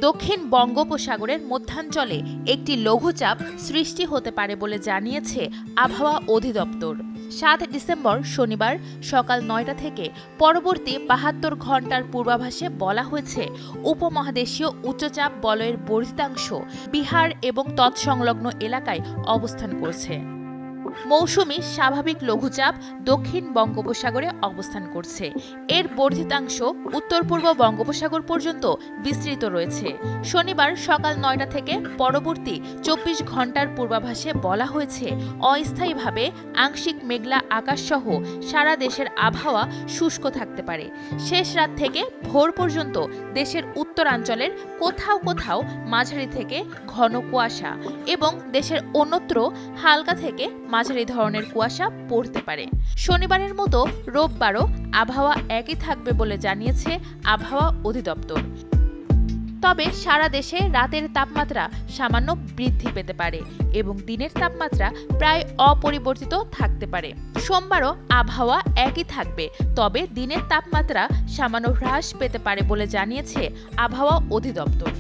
দক্ষিণ বঙ্গোপসাগরের মধ্যাঞ্চলে একটি লঘুচাপ সৃষ্টি হতে পারে বলে জানিয়েছে আবহাওয়া অধিদপ্তর। ৭ ডিসেম্বর শনিবার সকাল ৯টা থেকে পরবর্তী ৭২ ঘণ্টার পূর্বাভাসে বলা হয়েছে, উপমহাদেশীয় উচ্চচাপ বলয়ের বর্ধিতাংশ বিহার এবং তৎসংলগ্ন এলাকায় অবস্থান করছে। মৌসুমী স্বাভাবিক লঘুচাপ দক্ষিণ বঙ্গোপসাগরে অবস্থান করছে। এর বর্ধিতাংশ উত্তর পূর্ব বঙ্গোপসাগর পর্যন্ত বিস্তৃত রয়েছে। শনিবার সকাল ৯টা থেকে পরবর্তী ২৪ ঘণ্টার পূর্বাভাসে বলা হয়েছে, অস্থায়ীভাবে আংশিক মেঘলা আকাশসহ সারা দেশের আবহাওয়া শুষ্ক থাকতে পারে। শেষ রাত থেকে ভোর পর্যন্ত দেশের উত্তরাঞ্চলের কোথাও কোথাও মাঝারি থেকে ঘন কুয়াশা এবং দেশের অন্যত্র হালকা থেকে মাঝারি ধরনের কুয়াশা পড়তে পারে। শনিবারের মতো রোববারও আবহাওয়া একই থাকবে বলে জানিয়েছে আবহাওয়া অধিদপ্তর। তবে সারা দেশে রাতের তাপমাত্রা সামান্য বৃদ্ধি পেতে পারে এবং দিনের তাপমাত্রা প্রায় অপরিবর্তিত থাকতে পারে। সোমবারও আবহাওয়া একই থাকবে, তবে দিনের তাপমাত্রা সামান্য হ্রাস পেতে পারে বলে জানিয়েছে আবহাওয়া অধিদপ্তর।